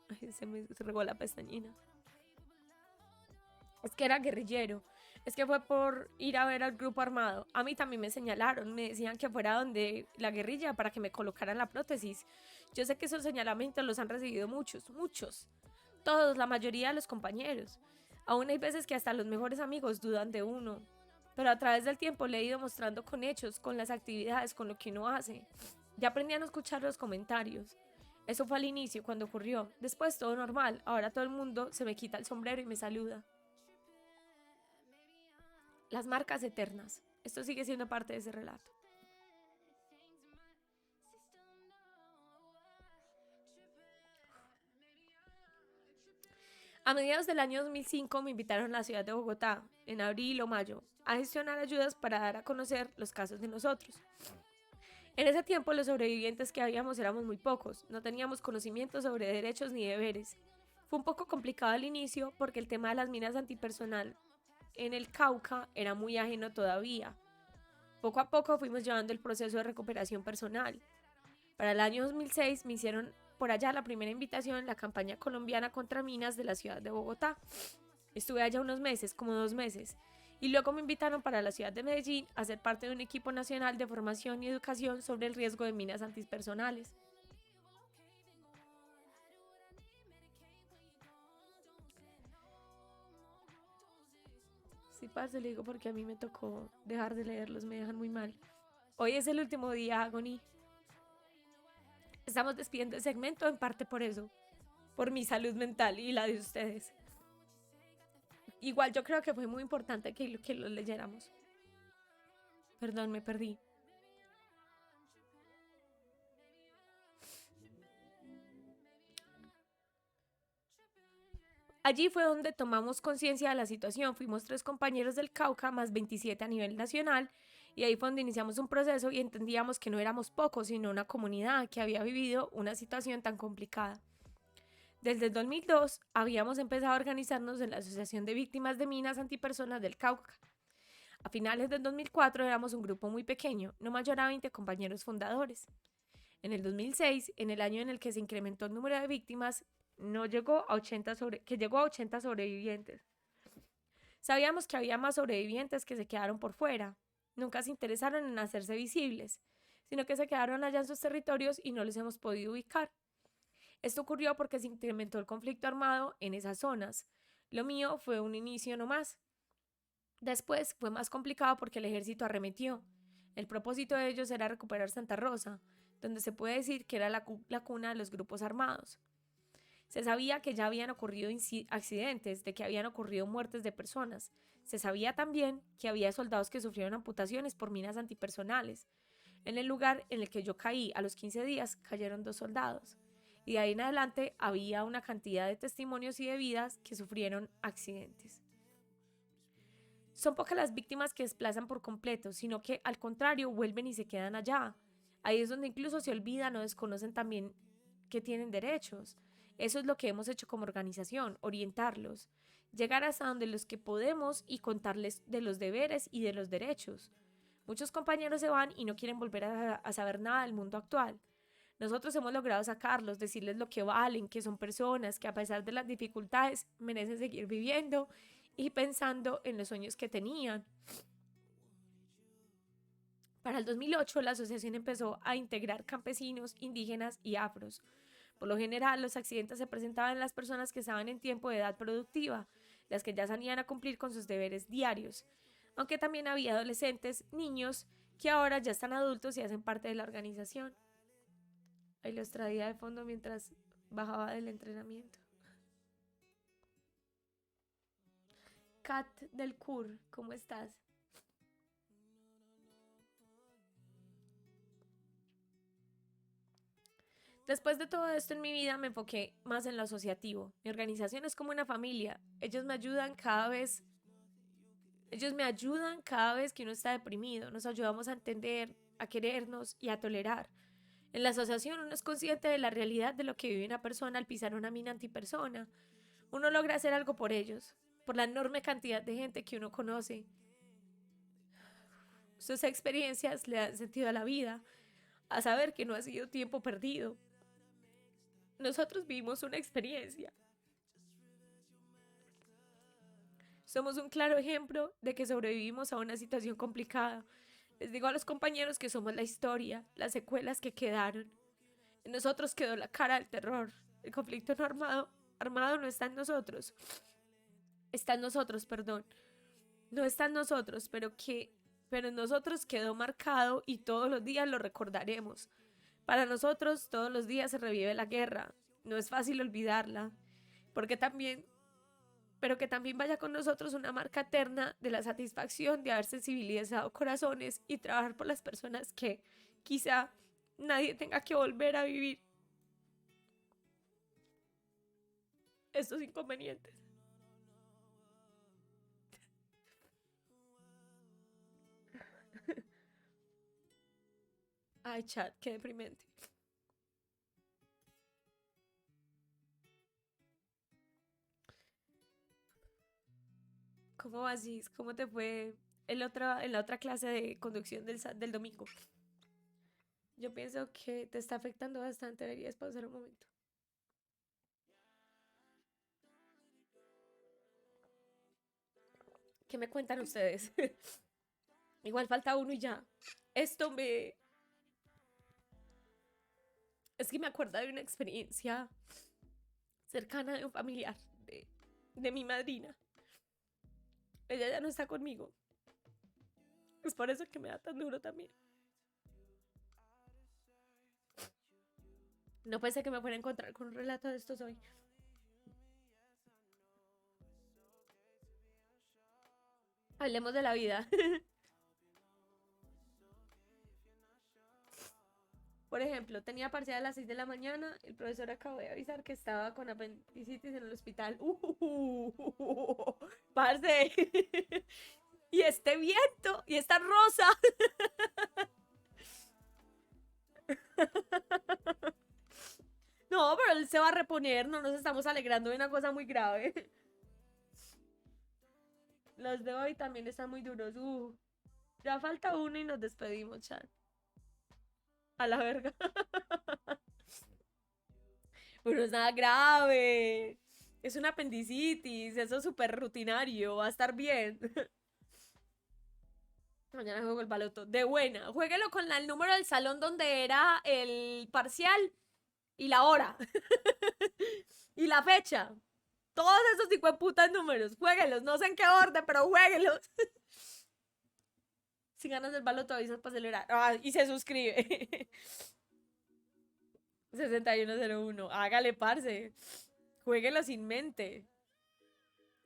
Ay, se me regó la pestañina. Es que era guerrillero. Es que fue por ir a ver al grupo armado. A mí también me señalaron, me decían que fuera donde la guerrilla para que me colocaran la prótesis. Yo sé que esos señalamientos los han recibido muchos, muchos. Todos, la mayoría de los compañeros. Aún hay veces que hasta los mejores amigos dudan de uno. Pero a través del tiempo le he ido mostrando con hechos, con las actividades, con lo que uno hace. Ya aprendí a no escuchar los comentarios. Eso fue al inicio, cuando ocurrió. Después todo normal. Ahora todo el mundo se me quita el sombrero y me saluda. Las marcas eternas. Esto sigue siendo parte de ese relato. A mediados del año 2005 me invitaron a la ciudad de Bogotá, en abril o mayo, a gestionar ayudas para dar a conocer los casos de nosotros. En ese tiempo los sobrevivientes que habíamos éramos muy pocos, no teníamos conocimiento sobre derechos ni deberes. Fue un poco complicado al inicio porque el tema de las minas antipersonal en el Cauca era muy ajeno todavía. Poco a poco fuimos llevando el proceso de recuperación personal. Para el año 2006 me hicieron por allá la primera invitación en la campaña colombiana contra minas de la ciudad de Bogotá. Estuve allá unos meses, como 2 meses, y luego me invitaron para la ciudad de Medellín a ser parte de un equipo nacional de formación y educación sobre el riesgo de minas antipersonales. Sí, parce, le digo porque a mí me tocó dejar de leerlos, me dejan muy mal. Hoy es el último día, Agony. Estamos despidiendo el segmento en parte por eso, por mi salud mental y la de ustedes. Igual yo creo que fue muy importante que lo leyéramos. Perdón, me perdí. Allí fue donde tomamos conciencia de la situación. Fuimos 3 compañeros del Cauca más 27 a nivel nacional y ahí fue donde iniciamos un proceso y entendíamos que no éramos pocos, sino una comunidad que había vivido una situación tan complicada. Desde el 2002 habíamos empezado a organizarnos en la Asociación de Víctimas de Minas Antipersonas del Cauca. A finales del 2004 éramos un grupo muy pequeño, no mayor a 20 compañeros fundadores. En el 2006, en el año en el que se incrementó el número de víctimas, no llegó a 80 que llegó a 80 sobrevivientes. Sabíamos que había más sobrevivientes que se quedaron por fuera. Nunca se interesaron en hacerse visibles, sino que se quedaron allá en sus territorios y no los hemos podido ubicar. Esto ocurrió porque se incrementó el conflicto armado en esas zonas. Lo mío fue un inicio nomás. Después fue más complicado porque el ejército arremetió. El propósito de ellos era recuperar Santa Rosa, donde se puede decir que era la cuna de los grupos armados. Se sabía que ya habían ocurrido accidentes, de que habían ocurrido muertes de personas. Se sabía también que había soldados que sufrieron amputaciones por minas antipersonales. En el lugar en el que yo caí a los 15 días cayeron 2 soldados. Y de ahí en adelante había una cantidad de testimonios y de vidas que sufrieron accidentes. Son pocas las víctimas que desplazan por completo, sino que al contrario vuelven y se quedan allá. Ahí es donde incluso se olvidan o desconocen también que tienen derechos. Eso es lo que hemos hecho como organización, orientarlos, llegar hasta donde los que podemos y contarles de los deberes y de los derechos. Muchos compañeros se van y no quieren volver a saber nada del mundo actual. Nosotros hemos logrado sacarlos, decirles lo que valen, que son personas, que a pesar de las dificultades merecen seguir viviendo y pensando en los sueños que tenían. Para el 2008, la asociación empezó a integrar campesinos, indígenas y afros. Por lo general, los accidentes se presentaban en las personas que estaban en tiempo de edad productiva, las que ya salían a cumplir con sus deberes diarios, aunque también había adolescentes, niños, que ahora ya están adultos y hacen parte de la organización. Ahí los traía de fondo mientras bajaba del entrenamiento. Kat del CUR, ¿cómo estás? Después de todo esto en mi vida me enfoqué más en lo asociativo. Mi organización es como una familia. Ellos me ayudan cada vez que uno está deprimido. Nos ayudamos a entender, a querernos y a tolerar. En la asociación uno es consciente de la realidad de lo que vive una persona al pisar una mina antipersona. Uno logra hacer algo por ellos, por la enorme cantidad de gente que uno conoce. Sus experiencias le dan sentido a la vida, a saber que no ha sido tiempo perdido. Nosotros vivimos una experiencia. Somos un claro ejemplo de que sobrevivimos a una situación complicada. Les digo a los compañeros que somos la historia, las secuelas que quedaron. En nosotros quedó la cara del terror. El conflicto no armado no está en nosotros. Está en nosotros, perdón. No está en nosotros, pero en nosotros quedó marcado y todos los días lo recordaremos. Para nosotros todos los días se revive la guerra. No es fácil olvidarla, pero que también vaya con nosotros una marca eterna de la satisfacción de haber sensibilizado corazones y trabajar por las personas que quizá nadie tenga que volver a vivir estos inconvenientes. Ay, chat, qué deprimente. ¿Cómo vas, Gis? ¿Cómo te fue en la otra clase de conducción del domingo? Yo pienso que te está afectando bastante. Deberías pausar un momento. ¿Qué me cuentan ustedes? Igual falta uno y ya. Esto me... Es que me acuerdo de una experiencia cercana de un familiar de mi madrina. Ella ya no está conmigo. Es por eso que me da tan duro también. No pensé que me fuera a encontrar con un relato de estos hoy. Hablemos de la vida. Por ejemplo, tenía parcial a las 6 de la mañana. El profesor acabó de avisar que estaba con apendicitis en el hospital. Parce. Y este viento y esta rosa. No, pero él se va a reponer. No nos estamos alegrando de una cosa muy grave. Los de hoy también están muy duros. Ya falta uno y nos despedimos, chat. A la verga. Pero no es nada grave. Es una apendicitis. Eso es súper rutinario. Va a estar bien. Mañana juego el baloto. De buena. Jueguelo con el número del salón donde era el parcial y la hora. Y la fecha. Todos esos tipo de putas números. Jueguelos. No sé en qué orden, pero jueguelos. Si ganas el baloto, avisas para celebrar. Y se suscribe. 6101. Hágale, parce. Jueguelo sin mente.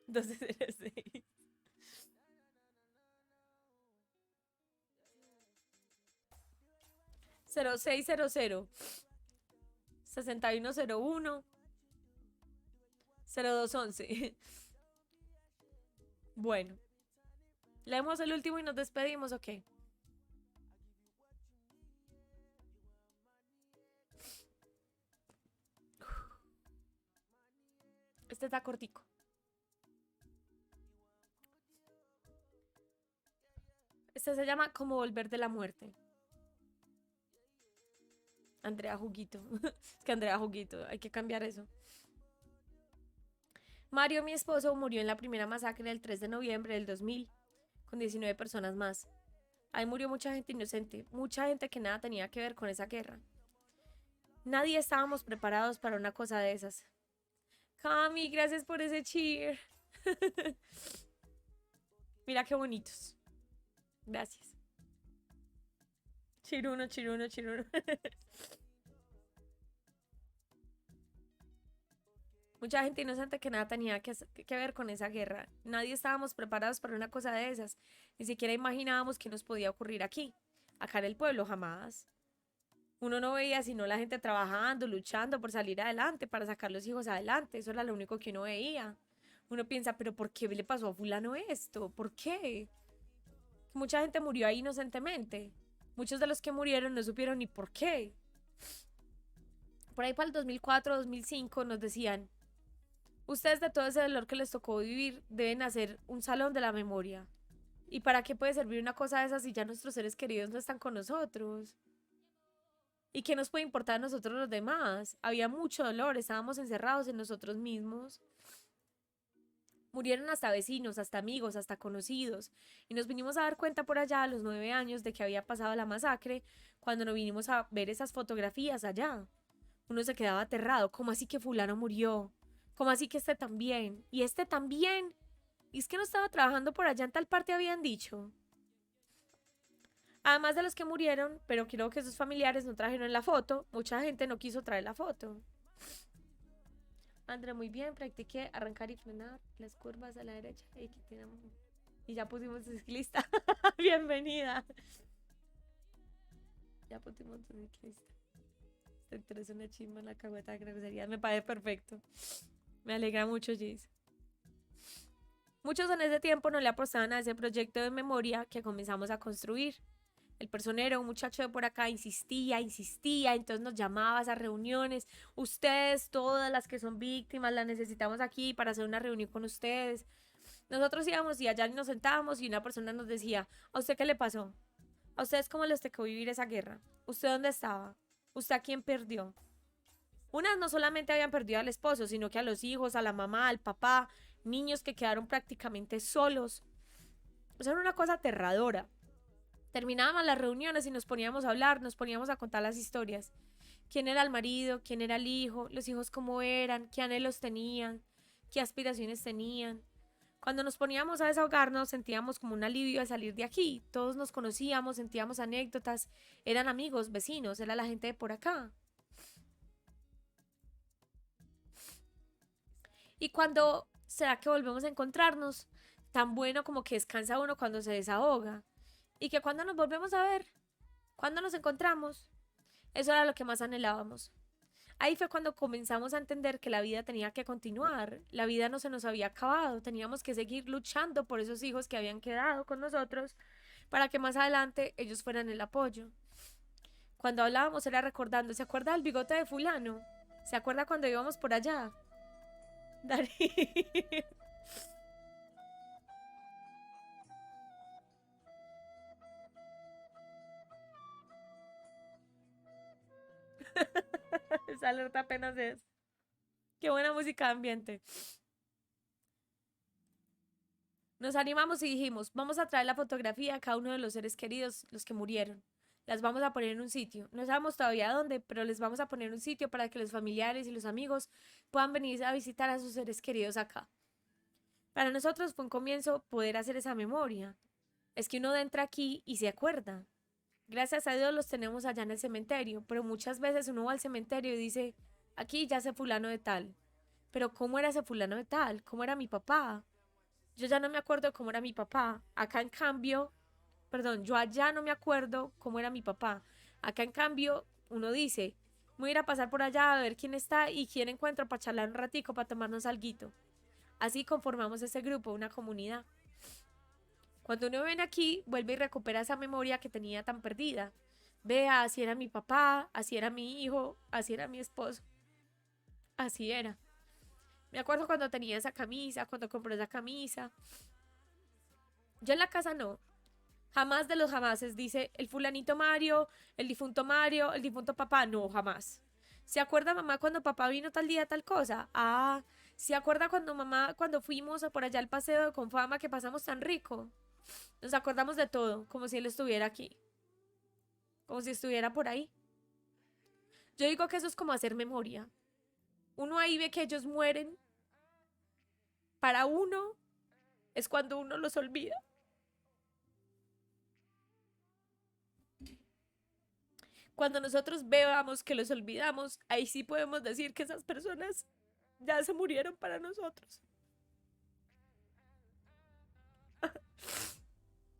1206. 0600. 6101. 0211. Bueno. Leemos el último y nos despedimos, ¿ok? Este está cortico. Esta se llama Como volver de la muerte. Andrea Juguito. Es que Andrea Juguito, hay que cambiar eso. Mario, mi esposo, murió en la primera masacre del 3 de noviembre del 2000, con 19 personas más. Ahí murió mucha gente inocente, mucha gente que nada tenía que ver con esa guerra. Nadie estábamos preparados para una cosa de esas. Cami, gracias por ese cheer. Mira qué bonitos. Gracias. Chiruno, chiruno, chiruno. Mucha gente inocente que nada tenía que ver con esa guerra. Nadie estábamos preparados para una cosa de esas. Ni siquiera imaginábamos que nos podía ocurrir aquí. Acá en el pueblo, jamás. Uno no veía sino la gente trabajando, luchando por salir adelante, para sacar los hijos adelante. Eso era lo único que uno veía. Uno piensa, pero ¿por qué le pasó a fulano esto? ¿Por qué? Mucha gente murió ahí inocentemente. Muchos de los que murieron no supieron ni por qué. Por ahí para el 2004, 2005 nos decían, ustedes de todo ese dolor que les tocó vivir deben hacer un salón de la memoria. ¿Y para qué puede servir una cosa de esas si ya nuestros seres queridos no están con nosotros? ¿Y qué nos puede importar a nosotros los demás? Había mucho dolor, estábamos encerrados en nosotros mismos. Murieron hasta vecinos, hasta amigos, hasta conocidos. Y nos vinimos a dar cuenta por allá a los 9 años de que había pasado la masacre cuando nos vinimos a ver esas fotografías allá. Uno se quedaba aterrado. ¿Cómo así que fulano murió? ¿Cómo así que este también? ¿Y este también? ¿Y es que no estaba trabajando por allá en tal parte habían dicho? Además de los que murieron, pero creo que sus familiares no trajeron la foto, mucha gente no quiso traer la foto. André, muy bien, practiqué arrancar y frenar las curvas a la derecha. Y ya pusimos ciclista. Bienvenida. Ya pusimos ciclista. Es una chimba en la cagüeta de groserías. Me parece perfecto. Me alegra mucho, Gis. Muchos en ese tiempo no le apostaban a ese proyecto de memoria que comenzamos a construir. El personero, un muchacho de por acá, insistía, entonces nos llamaba a esas reuniones. Ustedes, todas las que son víctimas, las necesitamos aquí para hacer una reunión con ustedes. Nosotros íbamos y allá nos sentábamos y una persona nos decía, ¿a usted qué le pasó? ¿A ustedes cómo les tocó vivir esa guerra? ¿Usted dónde estaba? ¿Usted a quién perdió? Unas no solamente habían perdido al esposo, sino que a los hijos, a la mamá, al papá, niños que quedaron prácticamente solos. O sea, era una cosa aterradora. Terminábamos las reuniones y nos poníamos a hablar, nos poníamos a contar las historias. ¿Quién era el marido? ¿Quién era el hijo? ¿Los hijos cómo eran? ¿Qué anhelos tenían? ¿Qué aspiraciones tenían? Cuando nos poníamos a desahogarnos sentíamos como un alivio de salir de aquí. Todos nos conocíamos, sentíamos anécdotas, eran amigos, vecinos, era la gente de por acá. Y cuando será que volvemos a encontrarnos, tan bueno como que descansa uno cuando se desahoga. Y que cuando nos volvemos a ver, cuando nos encontramos, eso era lo que más anhelábamos. Ahí fue cuando comenzamos a entender que la vida tenía que continuar, la vida no se nos había acabado, teníamos que seguir luchando por esos hijos que habían quedado con nosotros para que más adelante ellos fueran el apoyo. Cuando hablábamos era recordando, ¿se acuerda del bigote de fulano? ¿Se acuerda cuando íbamos por allá? Darío. Esa alerta apenas es. Qué buena música de ambiente. Nos animamos y dijimos, vamos a traer la fotografía a cada uno de los seres queridos, los que murieron. Las vamos a poner en un sitio. No sabemos todavía dónde, pero les vamos a poner un sitio para que los familiares y los amigos puedan venir a visitar a sus seres queridos acá. Para nosotros fue un comienzo poder hacer esa memoria. Es que uno entra aquí y se acuerda. Gracias a Dios los tenemos allá en el cementerio, pero muchas veces uno va al cementerio y dice, aquí ya sé fulano de tal. Pero ¿cómo era ese fulano de tal? ¿Cómo era mi papá? Yo ya no me acuerdo cómo era mi papá. Acá en cambio, perdón, yo allá no me acuerdo cómo era mi papá. Acá en cambio, uno dice, voy a ir a pasar por allá a ver quién está y quién encuentro para charlar un ratico, para tomarnos alguito. Así conformamos ese grupo, una comunidad. Cuando uno viene aquí, vuelve y recupera esa memoria que tenía tan perdida. Vea, así era mi papá, así era mi hijo, así era mi esposo. Así era. Me acuerdo cuando tenía esa camisa, cuando compré esa camisa. Yo en la casa no. Jamás de los jamases dice el fulanito Mario, el difunto papá. No, jamás. ¿Se acuerda mamá cuando papá vino tal día, tal cosa? Ah, ¿se acuerda cuando mamá, cuando fuimos a por allá al paseo de Confama que pasamos tan rico? Nos acordamos de todo, como si él estuviera aquí, como si estuviera por ahí. Yo digo que eso es como hacer memoria. Uno ahí ve que ellos mueren. Para uno es cuando uno los olvida. Cuando nosotros veamos que los olvidamos, ahí sí podemos decir que esas personas ya se murieron para nosotros.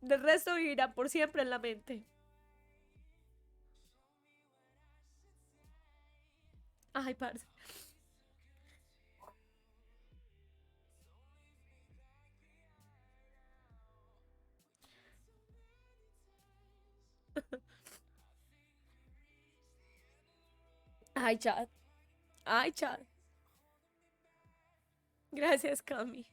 Del resto vivirán por siempre en la mente. Ay, parce. Ay, chat. Ay, chat. Gracias, Cami.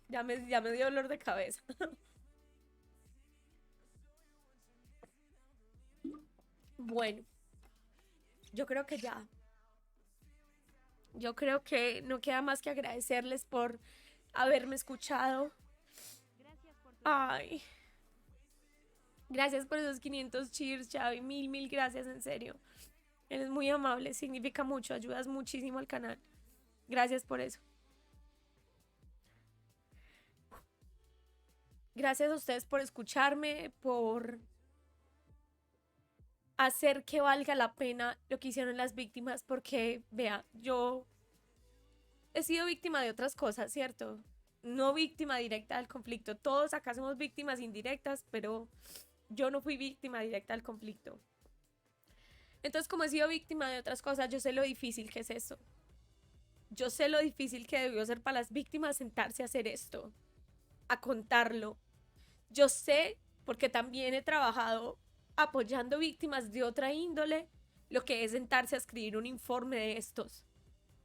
Ya me dio dolor de cabeza. Bueno, yo creo que ya. Yo creo que no queda más que agradecerles por haberme escuchado. Ay, gracias por esos 500 cheers, Chavi. Mil gracias, en serio. Eres muy amable, significa mucho, ayudas muchísimo al canal. Gracias por eso. Gracias a ustedes por escucharme, por hacer que valga la pena lo que hicieron las víctimas, porque, vea, yo he sido víctima de otras cosas, ¿cierto? No víctima directa del conflicto. Todos acá somos víctimas indirectas, pero yo no fui víctima directa del conflicto. Entonces, como he sido víctima de otras cosas, yo sé lo difícil que es eso. Yo sé lo difícil que debió ser para las víctimas sentarse a hacer esto, a contarlo. Yo sé, porque también he trabajado apoyando víctimas de otra índole, lo que es sentarse a escribir un informe de estos.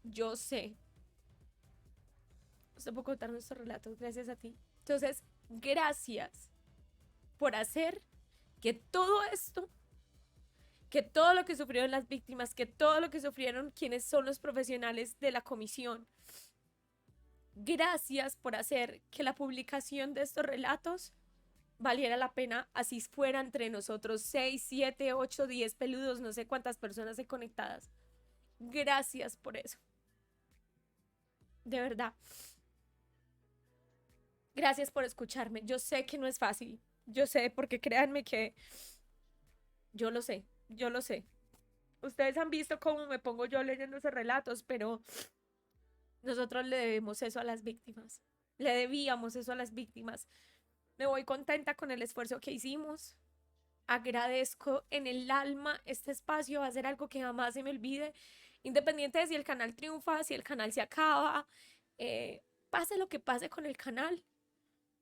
Yo sé. Usted puede contar nuestros relatos gracias a ti. Entonces, gracias por hacer que todo esto, que todo lo que sufrieron las víctimas, que todo lo que sufrieron quienes son los profesionales de la comisión, gracias por hacer que la publicación de estos relatos valiera la pena, así fuera entre nosotros 6, 7, 8, 10 peludos, no sé cuántas personas hay conectadas. Gracias por eso. De verdad. Gracias por escucharme. Yo sé que no es fácil. Yo sé, porque créanme que yo lo sé. Yo lo sé. Ustedes han visto cómo me pongo yo leyendo esos relatos, pero nosotros le debemos eso a las víctimas. Le debíamos eso a las víctimas. Me voy contenta con el esfuerzo que hicimos. Agradezco en el alma este espacio. Va a ser algo que jamás se me olvide. Independiente de si el canal triunfa, si el canal se acaba, pase lo que pase con el canal.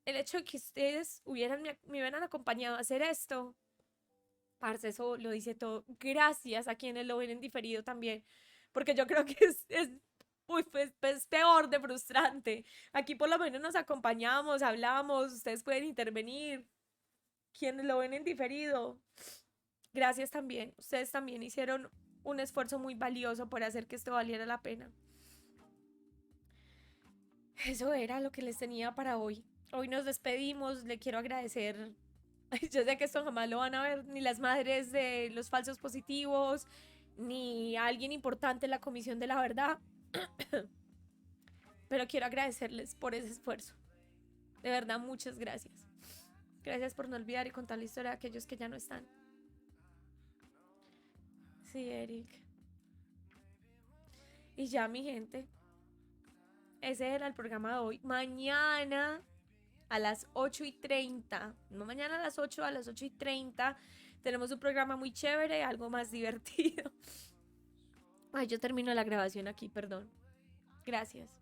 El hecho de que ustedes me hubieran acompañado a hacer esto, parce, eso lo dice todo. Gracias a quienes lo ven en diferido también, porque yo creo que uy, pues peor de frustrante. Aquí por lo menos nos acompañamos, hablamos, ustedes pueden intervenir. Quienes lo ven en diferido, gracias también. Ustedes también hicieron un esfuerzo muy valioso por hacer que esto valiera la pena. Eso era lo que les tenía para hoy. Hoy nos despedimos, le quiero agradecer. Yo sé que esto jamás lo van a ver ni las madres de los falsos positivos, ni alguien importante en la Comisión de la Verdad. Pero quiero agradecerles por ese esfuerzo. De verdad, muchas gracias. Gracias por no olvidar y contar la historia de aquellos que ya no están. Sí, Eric. Y ya, mi gente. Ese era el programa de hoy. Mañana a las 8:30. No mañana a las 8, a las 8:30. Tenemos un programa muy chévere, algo más divertido. Ay, yo termino la grabación aquí, perdón. Gracias.